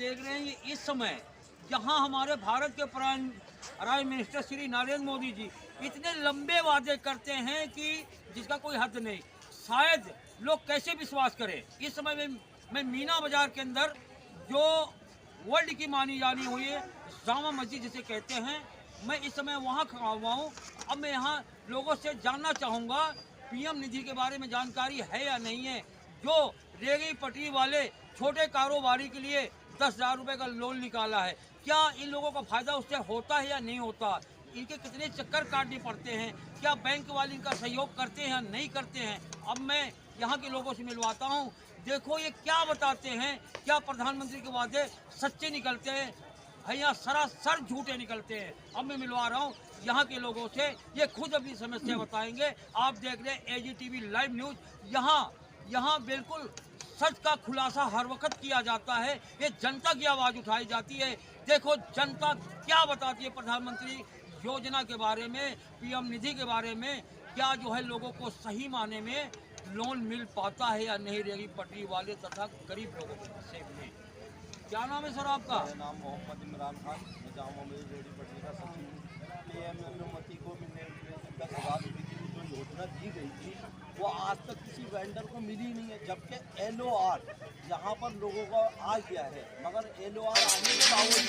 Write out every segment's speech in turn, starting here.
देख रहे हैं ये इस समय जहां हमारे भारत के प्राइम मिनिस्टर श्री नरेंद्र मोदी जी इतने लंबे वादे करते हैं कि जिसका कोई हद नहीं, शायद लोग कैसे विश्वास करें। इस समय मैं मीना बाजार के अंदर जो वर्ल्ड की मानी जानी हुई है जामा मस्जिद जिसे कहते हैं, मैं इस समय वहाँ खड़ा हुआ हूँ। अब मैं यहाँ लोगों से जानना चाहूँगा पीएम निधि के बारे में जानकारी है या नहीं है। जो रेहड़ी पटरी वाले छोटे कारोबारी के लिए 10,000 रुपये का लोन निकाला है, क्या इन लोगों का फायदा उससे होता है या नहीं होता, इनके कितने चक्कर काटने पड़ते हैं, क्या बैंक वाले इनका सहयोग करते हैं या नहीं करते हैं। अब मैं यहाँ के लोगों से मिलवाता हूँ, देखो ये क्या बताते हैं, क्या प्रधानमंत्री के वादे सच्चे निकलते हैं या सरासर झूठे निकलते हैं। अब मैं मिलवा रहा हूँ यहाँ के लोगों से, ये खुद अपनी समस्या बताएंगे। आप देख रहे हैं AGTV लाइव न्यूज। यहाँ बिल्कुल सच का खुलासा हर वक्त किया जाता है, ये जनता की आवाज़ उठाई जाती है। देखो जनता क्या बताती है प्रधानमंत्री योजना के बारे में, पीएम निधि के बारे में, क्या जो है लोगों को सही माने में लोन मिल पाता है या नहीं रेहड़ी पटरी वाले तथा गरीब लोगों के हिस्से में। क्या नाम है सर आपका? मेरा नाम मोहम्मद इमरान खान, मैं जामा मस्जिद रेहड़ी पटरी का सचिव हूँ। पीएम को मिलने 10,000 रुपये की जो योजना दी गई थी वो आज तक किसी वेंडर को मिली नहीं है, जबकि LOR यहाँ पर लोगों को आ गया है, मगर LOR आने के बावजूद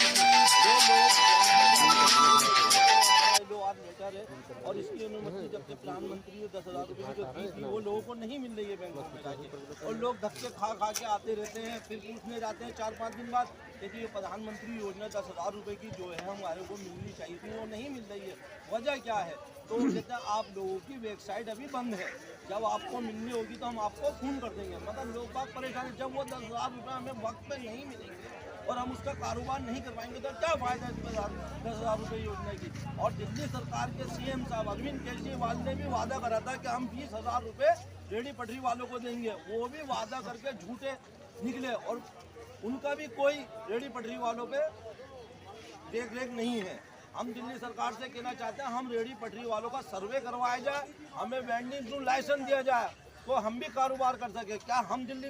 LOR लेटर है और इसकी अनुमति जबकि प्रधानमंत्री ने 10,000 रुपये की जो दी थी वो लोगों को नहीं मिल रही है बैंकों में जाके, और लोग धक्के खा के आते रहते हैं, फिर पूछने जाते हैं 4-5 दिन बाद। देखिए प्रधानमंत्री योजना 10,000 रुपये की जो है हमारे को मिलनी चाहिए थी वो नहीं मिल रही है। वजह क्या है? तो कहते हैं आप लोगों की वेबसाइट अभी बंद है, जब आपको मिलनी होगी तो हम आपको फ़ोन कर देंगे। मतलब लोग बात परेशान है, जब वो 10,000 रुपये हमें वक्त पे नहीं मिलेंगे और हम उसका कारोबार नहीं कर पाएंगे तो क्या फ़ायदा इसमें 10,000 रुपये योजना की। और दिल्ली सरकार के CM साहब अरविंद केजरीवाल ने भी वादा करा था कि हम 20,000 रुपये रेहड़ी पटरी वालों को देंगे, वो भी वादा करके झूठे निकले और उनका भी कोई रेहड़ी पटरी वालों पे देख रेख नहीं है। हम दिल्ली सरकार से कहना चाहते हैं हम रेहड़ी पटरी वालों का सर्वे करवाया जाए, हमें वेंडिंग जोन लाइसेंस दिया जाए तो हम भी कारोबार कर सके। क्या हम दिल्ली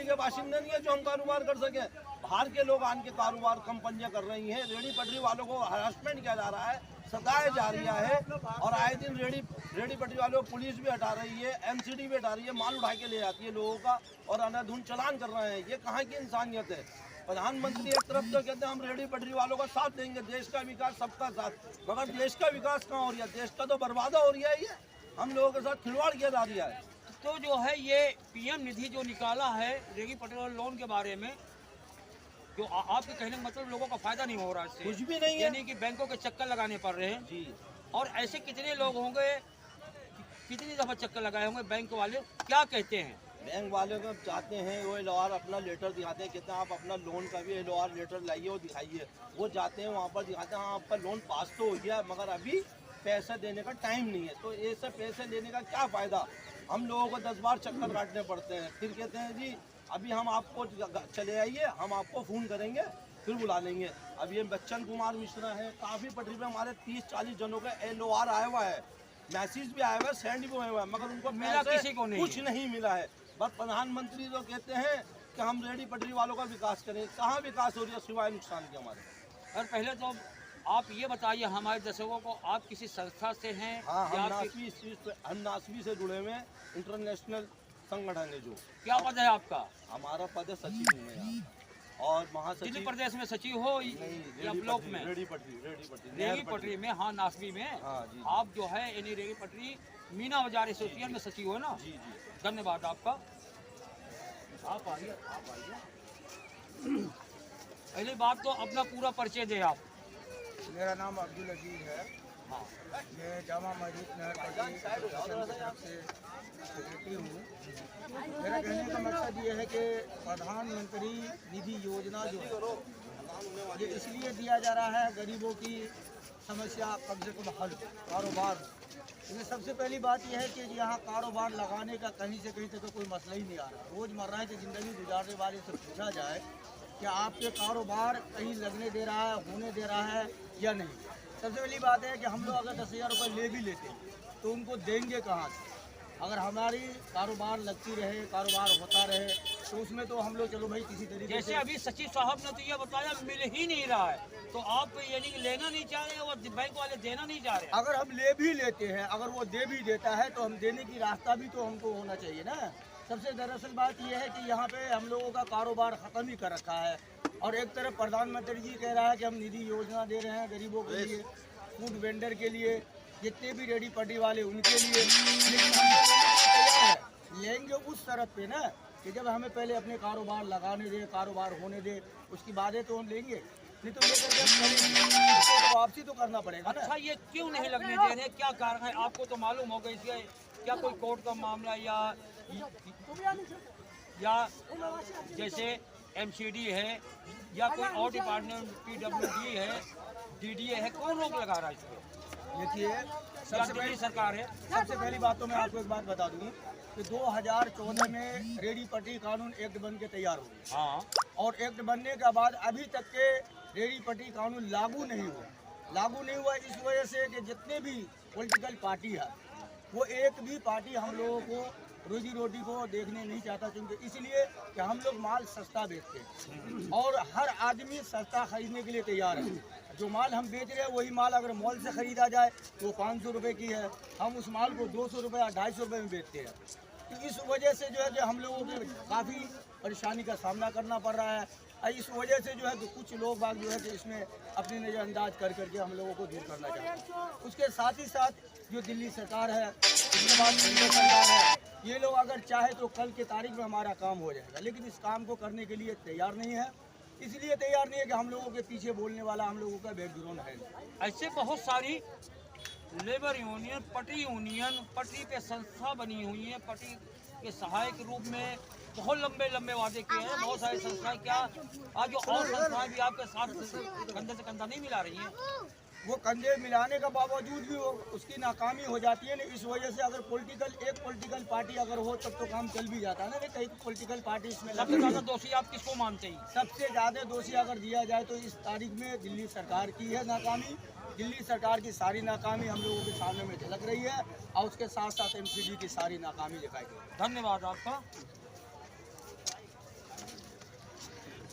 के बाशिंदे नहीं है जो हम कारोबार कर सके? बाहर के लोग आन के कारोबार कंपनियां कर रही हैं, रेहड़ी पटरी वालों को हरासमेंट किया जा रहा है, सताया जा रहा है और आए दिन रेहड़ी पटरी वालों को पुलिस भी हटा रही है, MCD भी हटा रही है, माल उठा के ले जाती है लोगों का और अनाधुन चालान कर रहे हैं। ये कहाँ की इंसानियत है? प्रधानमंत्री एक तरफ तो कहते हैं हम रेहड़ी पटरी वालों का साथ देंगे, देश का विकास सबका साथ, मगर देश का विकास कहाँ हो रहा है? देश का तो बर्बाद हो रहा है, ये हम लोगों के साथ खिलवाड़ किया जा रहा है। तो जो है ये पीएम निधि जो निकाला है रेहड़ी पटरी लोन के बारे में, जो आपके कहने का मतलब लोगों का फायदा नहीं हो रहा है इससे, कुछ भी नहीं है, यानी कि बैंकों के चक्कर लगाने पड़ रहे हैं जी। और ऐसे कितने लोग होंगे, कितनी दफ़ा चक्कर लगाए होंगे बैंक वाले, क्या कहते हैं? बैंक वाले को चाहते हैं वो LOR अपना लेटर दिखाते हैं, कहते हैं आप अपना लोन का भी LOR लेटर लाइए और दिखाइए। वो जाते हैं वहाँ पर दिखाते हैं हाँ आपका लोन पास तो हो गया मगर अभी पैसा देने का टाइम नहीं है। तो ये सब पैसे लेने का क्या फ़ायदा? हम लोगों को 10 बार चक्कर काटने पड़ते हैं, फिर कहते हैं जी अभी हम आपको चले आइए, हम आपको फ़ोन करेंगे, फिर बुला लेंगे। अब ये बच्चन कुमार मिश्रा है, काफ़ी पटरी पे हमारे 30-40 जनों का LOR आया हुआ है, मैसेज भी आया हुआ है, सेंड भी हुआ है, मगर उनको मिला किसी को नहीं, कुछ नहीं मिला है। बस प्रधानमंत्री तो कहते हैं कि हम रेहड़ी पटरी वालों का विकास करें, कहाँ विकास हो रही है सिवाय नुकसान के हमारे। और पहले तो आप ये बताइए हमारे दर्शकों को, आप किसी संस्था से हैं? हाँ, हम नासवी से जुड़े हुए हैं, इंटरनेशनल संगठन है जो। क्या पद है आपका? हमारा पद है सचिव हूँ मैं यहाँ और महासचिव। दिल्ली प्रदेश में सचिव हो या ब्लॉक में? रेहड़ी पटरी में, हाँ नासवी में। हाँ, जी। आप जो है यानी रेहड़ी पटरी मीना बाजार एसोसिएशन में सचिव हो ना? जी। धन्यवाद आपका। आप आइए। पहली बात तो अपना पूरा परिचय दे आप। मेरा नाम अब्दुल अजीज है। हाँ, मैं जामा मस्जिद नहर पटरी से सेक्रेटरी हूँ। मेरा कहने का मकसद ये है कि प्रधानमंत्री निधि योजना जो है ये इसलिए दिया जा रहा है गरीबों की समस्या कम से कम हल, कारोबार। इसमें सबसे पहली बात यह है कि यहाँ कारोबार लगाने का कहीं से कहीं तक कोई मसला ही नहीं आ रहा। रोज़मर्रा की ज़िंदगी गुजारने वाले से पूछा जाए कि आपके कारोबार कहीं लगने दे रहा है, होने दे रहा है या नहीं। सबसे पहली बात है कि हम लोग अगर 10,000 रुपये ले भी लेते हैं तो उनको देंगे कहाँ से? अगर हमारी कारोबार लगती रहे, कारोबार होता रहे तो उसमें तो हम लोग चलो भाई किसी तरीके जैसे से अभी सचिव साहब ने तो ये बताया मिल ही नहीं रहा है, तो आप यानी कि लेना नहीं चाह रहे और बैंक वाले देना नहीं चाह रहे। अगर हम ले भी लेते हैं, अगर वो दे भी देता है तो हम देने की रास्ता भी तो हमको होना चाहिए ना। सबसे दरअसल बात यह है कि यहाँ पे हम लोगों का कारोबार ख़त्म ही कर रखा है, और एक तरफ प्रधानमंत्री जी कह रहा है कि हम निधि योजना दे रहे हैं गरीबों के लिए, फूड वेंडर के लिए, जितने भी रेडी पट्टी वाले उनके लिए, लेकिन हम लोग तैयार है लेंगे उस शर्त पे ना कि जब हमें पहले अपने कारोबार लगाने दे, कारोबार होने दे, उसकी बातें तो हम लेंगे, नहीं तो लेकर के हम करेंगे तो वापसी तो करना पड़ेगा ना। अच्छा, ये क्यों नहीं लगने दे रहे, क्या कारण है? आपको तो मालूम होगा इसके, क्या कोई कोर्ट का मामला या जैसे एमसीडी है या कोई और डिपार्टमेंट पीडब्ल्यूडी है, डीडीए है, कौन रोक लगा रहा है इस पर? देखिए, सबसे पहली सरकार है। सबसे पहली बात तो मैं आपको एक बात बता दूं कि 2014 में रेडी पट्टी कानून एक्ट बन के तैयार हो गया, हाँ, और एक्ट बनने के बाद अभी तक के रेडी पट्टी कानून लागू नहीं हुआ इस वजह से कि जितने भी पॉलिटिकल पार्टी है वो एक भी पार्टी हम लोगों को रोजी रोटी को देखने नहीं चाहता, क्योंकि इसलिए कि हम लोग माल सस्ता बेचते हैं और हर आदमी सस्ता खरीदने के लिए तैयार है। जो माल हम बेच रहे हैं वही माल अगर मॉल से ख़रीदा जाए तो 500 रुपये की है, हम उस माल को 200 रुपये या 250 रुपये में बेचते हैं। तो इस वजह से जो है कि हम लोगों को काफ़ी परेशानी का सामना करना पड़ रहा है। इस वजह से जो है कि कुछ लोग बाग जो है कि इसमें अपनी नज़रअंदाज कर करके हम लोगों को दूर करना चाहते हैं। उसके साथ ही साथ जो दिल्ली सरकार है, उसके बाद केंद्र सरकार है, ये लोग अगर चाहे तो कल के तारीख में हमारा काम हो जाएगा, लेकिन इस काम को करने के लिए तैयार नहीं है। इसलिए तैयार नहीं है कि हम लोगों के पीछे बोलने वाला हम लोगों का बैकग्राउंड है। ऐसे बहुत सारी लेबर यूनियन, पटरी पे संस्था बनी हुई है, पटरी के सहायक रूप में बहुत लंबे लंबे वादे किए हैं बहुत सारी संस्थाएं। क्या आज जो और संस्थाएं भी आपके साथ कंधे से कंधा नहीं मिला रही हैं? वो कंधे मिलाने का बावजूद भी वो उसकी नाकामी हो जाती है ना। इस वजह से अगर एक पॉलिटिकल पार्टी अगर हो तब तो काम चल भी जाता है ना। कई पॉलिटिकल पार्टी इसमें सबसे ज़्यादा दोषी आप किसको मानते हैं? सबसे ज़्यादा दोषी अगर दिया जाए तो इस तारीख में दिल्ली सरकार की है नाकामी। दिल्ली सरकार की सारी नाकामी हम लोगों के सामने में झलक रही है, और उसके साथ साथ एमसीडी की सारी नाकामी दिखाई दे रही है। धन्यवाद आपका।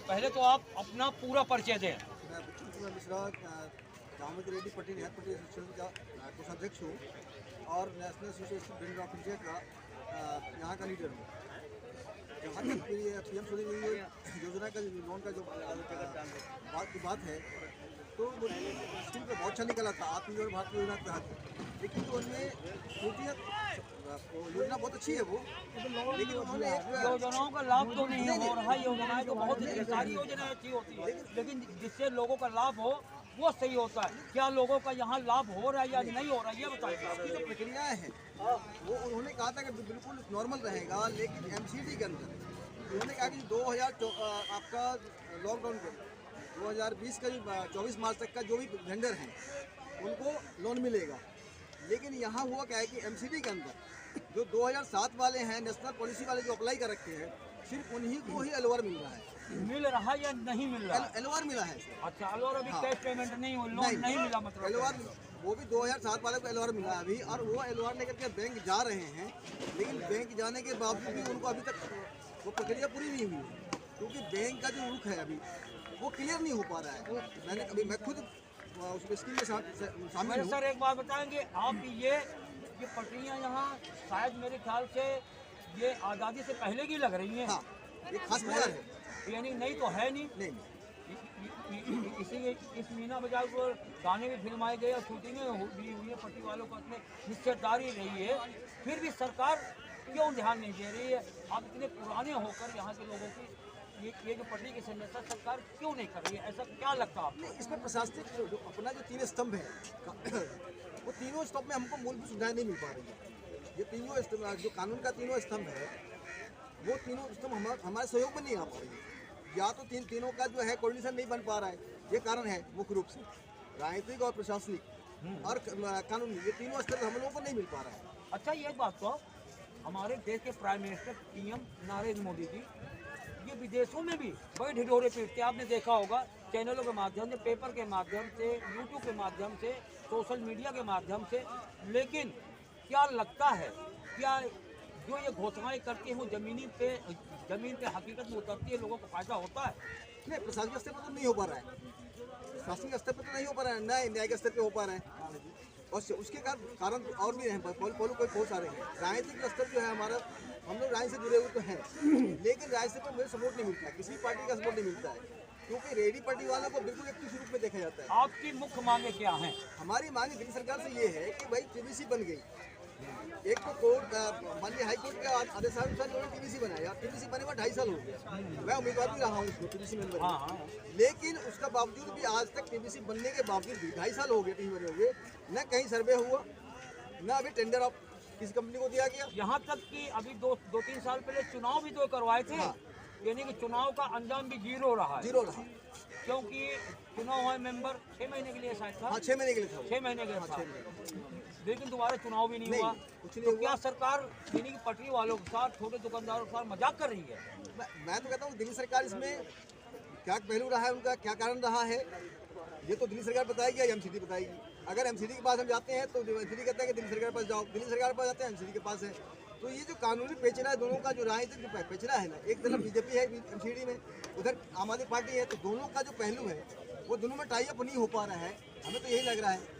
पहले तो आप अपना पूरा परिचय दें। मैं मिश्रा दामोदर रेड्डी पटेल रियायत पटेल एसोसिएशन का कोषाध्यक्ष हूँ और national association builder of India का यहाँ का लीडर हूँ। जहाँ तक ये पीएम सूर्य योजना का लोन का जो बात है, तो वो स्कीम पर बहुत अच्छा निकला था आत्मनिर्भर भारत योजना के तहत, लेकिन तो उनमें त्रुटियाँ, योजना बहुत अच्छी है वो, लेकिन उन्होंने योजनाओं का लाभ तो नहीं हो रहा। योजनाएं तो बहुत सारी योजनाएं अच्छी होती है, लेकिन जिससे लोगों का लाभ हो वो सही होता है। क्या लोगों का यहाँ लाभ हो रहा है या नहीं हो रहा है, ये बताइए। इसकी जो प्रक्रियाएँ हैं वो उन्होंने कहा था कि बिल्कुल नॉर्मल रहेगा, लेकिन एमसीडी के अंदर उन्होंने कहा कि 2000 आपका लॉकडाउन के 2020 का जो 24 मार्च तक का जो भी वेंडर हैं उनको लोन मिलेगा। लेकिन यहाँ हुआ क्या है कि एमसीडी के अंदर जो 2007 वाले हैं, नेशनल पॉलिसी वाले जो अप्लाई कर रखे हैं, सिर्फ उन्हीं को ही एलओआर मिल रहा है। मिल रहा या नहीं मिल रहा? एलओआर मिला है। अच्छा, एलओआर अभी कैश पेमेंट नहीं हो, लोन नहीं मिला मतलब? एलओआर वो भी 2007 वाले को एलओआर मिला है अभी, और वो एलओआर लेकर के बैंक जा रहे हैं, लेकिन बैंक जाने के बावजूद भी उनको अभी तक वो प्रक्रिया पूरी नहीं हुई, क्योंकि बैंक का जो रुख है अभी वो क्लियर नहीं हो पा रहा है। मैं खुद उस स्कीम में शामिल हूँ। सर एक बात बताएंगे आप, ये पटरियाँ यहाँ शायद मेरे ख्याल से ये आज़ादी से पहले की लग रही हैं। हाँ, ये खास प्लेयर है, यानी नहीं तो है नहीं। इसी इस मीना बाजार पर गाने भी फिल्माए गए और शूटिंगें भी हुई है, पट्टी वालों को उसमें हिस्सेदारी रही है, फिर भी सरकार क्यों ध्यान नहीं दे रही है? आप इतने पुराने होकर यहाँ के लोगों की ये जो पटरी की समस्या सरकार क्यों नहीं कर रही है, ऐसा क्या लगता है आपको? इसमें प्रशासनिक जो अपना जो 3 स्तंभ है वो तीनों स्तंभ में हमको मूलभूत सुविधाएं नहीं मिल पा रही है। ये तीनों स्तंभ जो कानून का 3 स्तंभ है वो तीनों स्तंभ हमारे सहयोग में नहीं आ पा रही है। या तो तीनों का जो है कोऑर्डिनेशन नहीं बन पा रहा है, ये कारण है मुख्य रूप से राजनीतिक और प्रशासनिक और कानूनी, ये तीनों स्तर हम लोगों को नहीं मिल पा रहा है। अच्छा, ये बात तो हमारे देश के prime minister PM Narendra Modi ji ये विदेशों में भी बड़े ढिढोरे पीटते, आपने देखा होगा चैनलों के माध्यम से, पेपर के माध्यम से, यूट्यूब के माध्यम से, सोशल मीडिया के माध्यम से। लेकिन क्या लगता है, क्या जो ये घोषणाएं करती हैं वो जमीन पे हकीकत में उतरती है, लोगों को फायदा होता है? नहीं, प्रशासनिक स्तर पर तो नहीं हो पा रहा है, प्रशासनिक स्तर पर तो नहीं हो पा रहा है, न न्यायिक स्तर पे हो पा रहा है। और उसके कारण और भी हैं, कोई बहुत सारे हैं। राजनीतिक स्तर जो है हमारा, हम लोग राजनीति से जुड़े हुए तो हैं, लेकिन राजनीति पर मुझे सपोर्ट नहीं मिलता है, किसी पार्टी का सपोर्ट नहीं मिलता है, क्योंकि रेडी पार्टी वालों को बिल्कुल एक रूप में देखा जाता है। आपकी मुख्य मांगे क्या हैं? हमारी मांग दिल्ली सरकार से ये है कि भाई टीबीसी बन गई, एक तो कोर्ट माननीय हाई कोर्ट के आदेशानुसार उन्होंने टीबीसी बनाया, टीबीसी बने हुआ 2.5 साल हो गया, मैं उम्मीदवार भी रहा हूँ उसको टीबीसी मेंबर, लेकिन उसका बावजूद भी आज तक टीबीसी बनने के बावजूद भी 2.5 साल हो गए टीबी बने हुए, न कहीं सर्वे हुआ, न अभी टेंडर ऑफ किसी कंपनी को दिया गया। यहाँ तक कि अभी दो तीन साल पहले चुनाव भी तो करवाए थे, यानी कि चुनाव का अंजाम भी जीरो रहा है, जीरो रहा, क्योंकि चुनाव हुआ मेंबर 6 महीने के लिए शायद था। हाँ 6 महीने के लिए था, 6 महीने के लिए था, लेकिन दोबारा चुनाव भी नहीं हुआ। कुछ नहीं तो हुआ। क्या सरकार यानी कि पटरी वालों के साथ, छोटे दुकानदारों के साथ मजाक कर रही है? मैं तो कहता हूँ दिल्ली सरकार इसमें क्या पहलू रहा है उनका, क्या कारण रहा है, ये तो दिल्ली सरकार बताएगी या एमसीडी बताएगी। अगर एमसीडी के पास हम जाते हैं तो एमसीडी कहता है कि दिल्ली सरकार के पास जाओ, दिल्ली सरकार के पास जाते हैं एमसीडी के पास है। तो ये जो कानूनी पेचरा है दोनों का, जो राजनीतिक पेचरा है ना, एक तरफ बीजेपी है एमसीडी में, उधर आम आदमी पार्टी है, तो दोनों का जो पहलू है वो दोनों में टाई अप नहीं हो पा रहा है, हमें तो यही लग रहा है।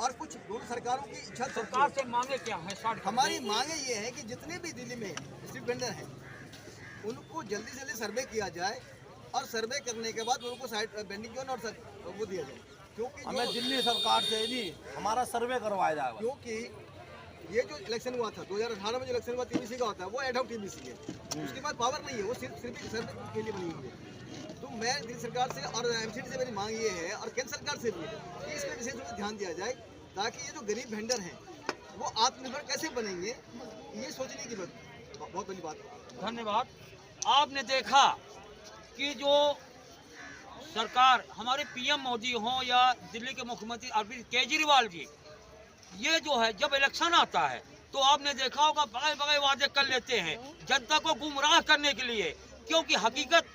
और कुछ दोनों सरकारों की इच्छा, सरकार से मांगे क्या है? हमारी मांगे ये है कि जितने भी दिल्ली में स्ट्रीट वेंडर हैं उनको जल्दी से जल्दी सर्वे किया जाए, और सर्वे करने के बाद उनको साइड बेंडिंग जोन और वो दिया जाए, क्योंकि हमें दिल्ली सरकार से जी हमारा सर्वे करवाया जाएगा। क्योंकि ये जो इलेक्शन हुआ था 2018 में, जो इलेक्शन हुआ टीबीसी का होता है वो एड हॉक टीबीसी है, उसके बाद पावर नहीं है, वो सिर्फ सर्वे के लिए बनी हुई है। तो मैं दिल्ली सरकार से और एमसीडी से मेरी मांग ये है, और केंद्र सरकार से भी है, कि इस पर विशेष रूप से ध्यान दिया जाए, ताकि ये जो गरीब वेंडर हैं वो आत्मनिर्भर कैसे बनेंगे, ये सोचने की बहुत बड़ी बात है। धन्यवाद। आपने देखा कि जो सरकार, हमारे पीएम मोदी हो या दिल्ली के मुख्यमंत्री अरविंद केजरीवाल जी, ये जो है जब इलेक्शन आता है तो आपने देखा होगा बड़े वादे कर लेते हैं जनता को गुमराह करने के लिए, क्योंकि हकीकत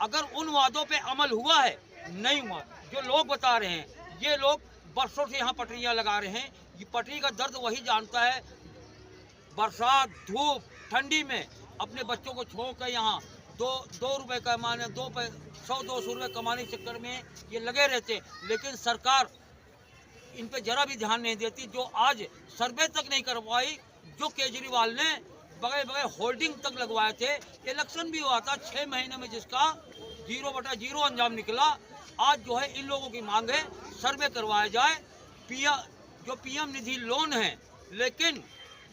अगर उन वादों पे अमल हुआ है, नहीं हुआ। जो लोग बता रहे हैं, ये लोग बरसों से यहाँ पटरियाँ लगा रहे हैं, ये पटरी का दर्द वही जानता है। बरसात, धूप, ठंडी में अपने बच्चों को छोड़ कर यहाँ दो रुपए कमाने, 100-200 रुपये कमाने के चक्कर में ये लगे रहते, लेकिन सरकार इन पे जरा भी ध्यान नहीं देती। जो आज सर्वे तक नहीं करवाई, जो केजरीवाल ने बगैर होल्डिंग तक लगवाए थे, इलेक्शन भी हुआ था 6 महीने में, जिसका 0/0 अंजाम निकला। आज जो है इन लोगों की मांग है सर्वे करवाया जाए, जो पीएम निधि लोन है, लेकिन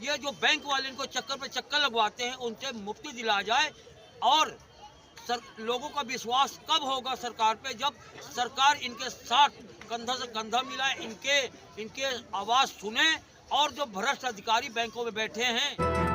ये जो बैंक वाले इनको चक्कर पे चक्कर लगवाते हैं, उनसे मुक्ति दिलाया जाए। और लोगों का विश्वास कब होगा सरकार पे, जब सरकार इनके साथ कंधा से कंधा मिलाए, इनके आवाज़ सुने, और जो भ्रष्ट अधिकारी बैंकों में बैठे हैं